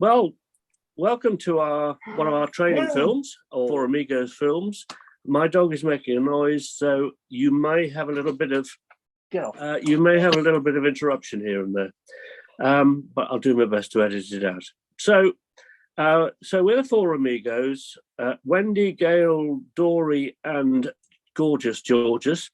Well, welcome to one of our training films, or for Amigos films. My dog is making a noise, so you may have a little bit of interruption here and there, but I'll do my best to edit it out. So we're the four Amigos: Wendy, Gail, Dory, and gorgeous Georges,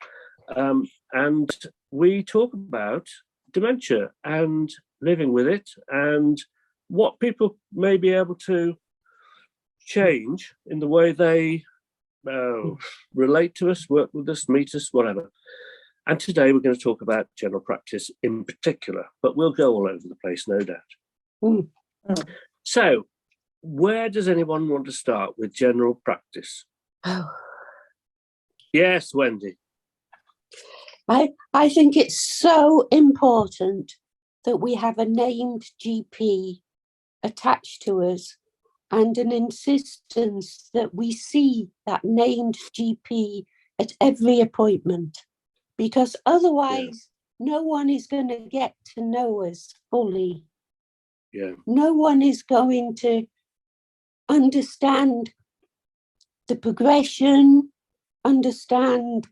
and we talk about dementia and living with it, and what people may be able to change in the way they relate to us, work with us, meet us, whatever. And today we're going to talk about general practice in particular, but we'll go all over the place, no doubt. Mm. So, where does anyone want to start with general practice? Oh. Yes, Wendy. I think it's so important that we have a named GP attached to us and an insistence that we see that named GP at every appointment, because otherwise no one is going to get to know us fully. Yeah. No one is going to understand the progression, understand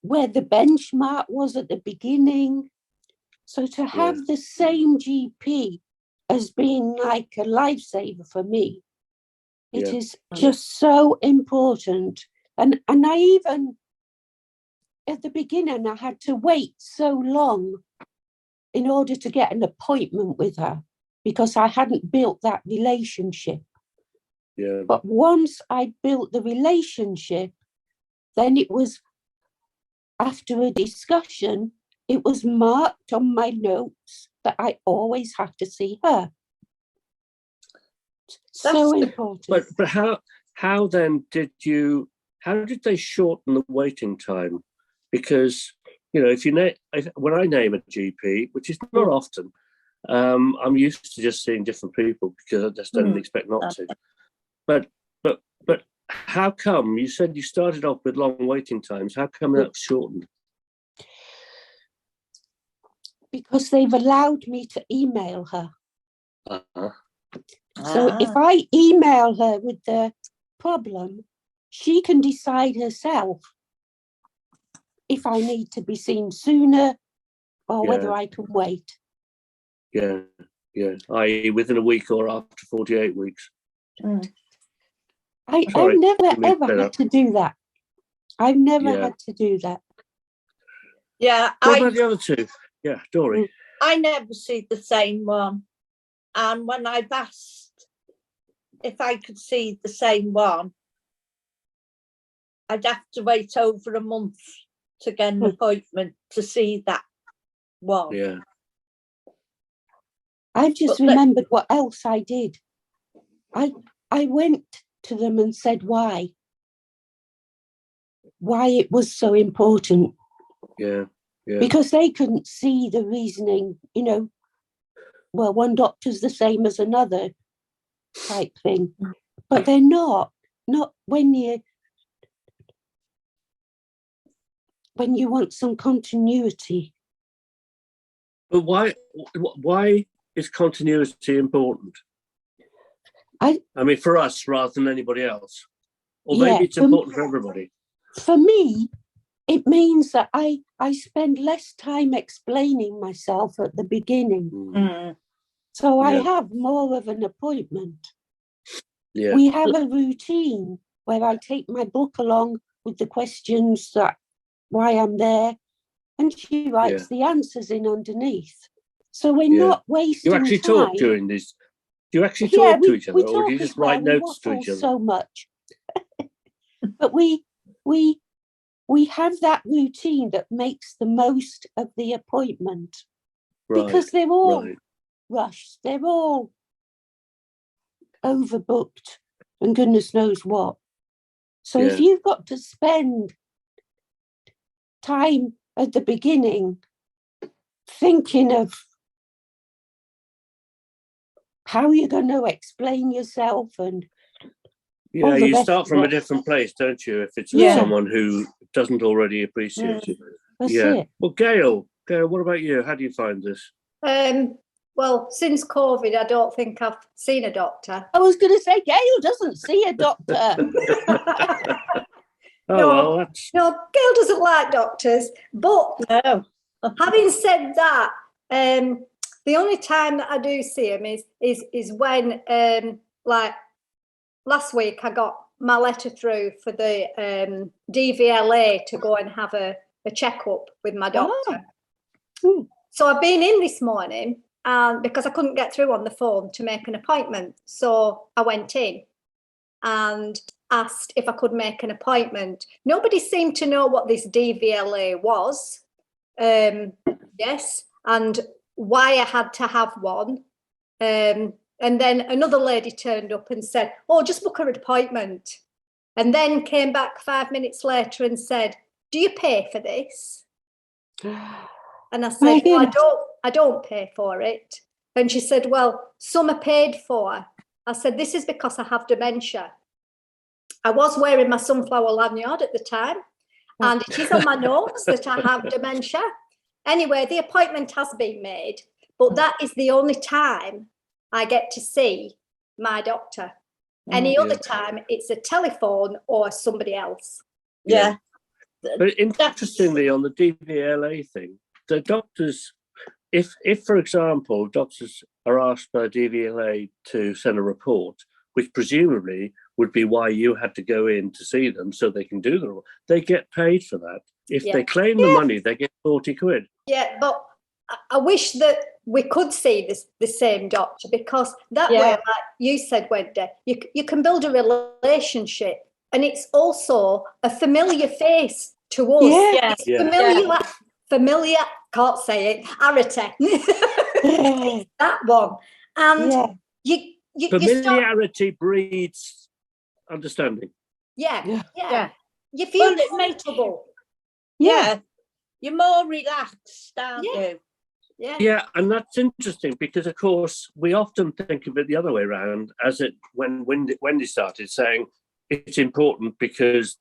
where the benchmark was at the beginning. So to have the same GP as being like a lifesaver for me, it is just so important. And I even, at the beginning, I had to wait so long in order to get an appointment with her because I hadn't built that relationship. Yeah. But once I built the relationship, then it was, after a discussion, it was marked on my notes that I always have to see her. So important. But how then did they shorten the waiting time? Because, you know, when I name a GP, which is not often, I'm used to just seeing different people because I just don't expect not to. But how come you said you started off with long waiting times? How come that was shortened? Because they've allowed me to email her. Uh-huh. So if I email her with the problem, she can decide herself if I need to be seen sooner or whether I can wait. Yeah, i.e. within a week or after 48 weeks. I've never ever had to do that. I've never had to do that. Yeah. What about the other two? Yeah, Dory. I never see the same one. And when I've asked if I could see the same one, I'd have to wait over a month to get an appointment to see that one. Yeah. I've just remembered what else I did. I went to them and said why it was so important. Yeah. Because they couldn't see the reasoning, you know, well, one doctor's the same as another type thing. But they're not when you want some continuity. But why is continuity important? I mean, for us rather than anybody else. Or maybe it's important for everybody. For me, it means that I spend less time explaining myself at the beginning. So I have more of an appointment. Yeah. We have a routine where I take my book along with the questions why I'm there, and she writes the answers in underneath. So we're not wasting time. You actually talk during this? Do you actually talk to each other, or do you just write notes to each other? So much. But we have that routine that makes the most of the appointment. Because they're all rushed. They're all overbooked and goodness knows what. So if you've got to spend time at the beginning thinking of how you're going to explain yourself and you start from a different place, don't you, if it's with someone who doesn't already appreciate it. That's it. Well, Gail, what about you? How do you find this? Well, since COVID, I don't think I've seen a doctor. I was going to say, Gail doesn't see a doctor. Oh, No. well, that's No, Gail doesn't like doctors. But No. having said that, the only time that I do see him is when, like last week, I got my letter through for the DVLA to go and have a checkup with my doctor. Oh. So I've been in this morning, and because I couldn't get through on the phone to make an appointment, so I went in and asked if I could make an appointment. Nobody seemed to know what this DVLA was. Yes, and why I had to have one. And then another lady turned up and said, "Oh, just book an appointment." And then came back 5 minutes later and said, "Do you pay for this?" And I said, "No, I don't pay for it." And she said, "Well, some are paid for." I said, "This is because I have dementia." I was wearing my sunflower lanyard at the time, and it is on my notes that I have dementia. Anyway, the appointment has been made, but that is the only time I get to see my doctor. Any other time, it's a telephone or somebody else. Yeah. But interestingly, on the DVLA thing, the doctors, if for example, doctors are asked by DVLA to send a report, which presumably would be why you had to go in to see them so they can do the report, they get paid for that. If they claim the money, they get 40 quid. Yeah, but I wish that we could see the same doctor, because that way, like you said, Wendy, you can build a relationship, and it's also a familiar face to us. Yeah. It's familiar, familiar, can't say it, arity. It's that one. And you Familiarity breeds understanding. yeah. You feel Well, it makes- comfortable. Yeah. You're more relaxed, aren't you? Yeah, and that's interesting because, of course, we often think of it the other way around, as it when Wendy started saying it's important because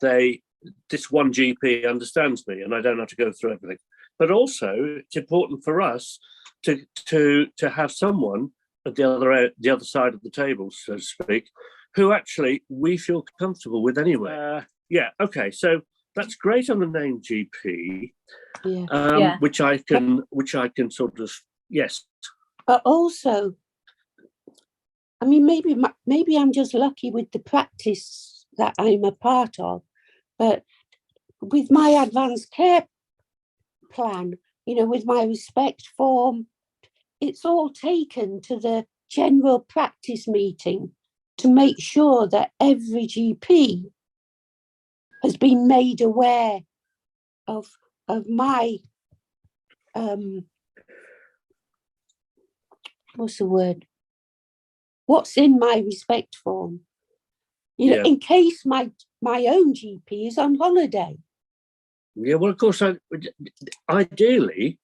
this one GP understands me and I don't have to go through everything. But also, it's important for us to have someone at the other side of the table, so to speak, who actually we feel comfortable with anyway. Okay, so that's great on the name GP. Which I can sort of But also, I mean, maybe I'm just lucky with the practice that I'm a part of, but with my advanced care plan, with my respect form, it's all taken to the general practice meeting to make sure that every GP has been made aware of my what's the word? What's in my respect form? In case my own GP is on holiday. Yeah, well, of course, ideally,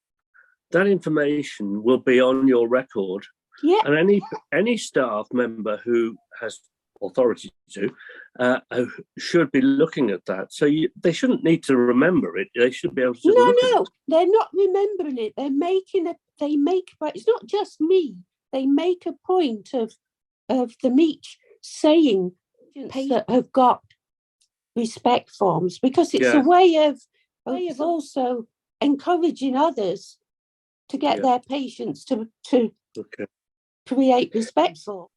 that information will be on your record. Yeah. And any staff member who has authority to should be looking at that. So they shouldn't need to remember it. They should be able to look at it. They're not remembering it. It's not just me. They make a point of the meet saying that have got respect forms, because it's a way of also encouraging others to get their patients to create respect for.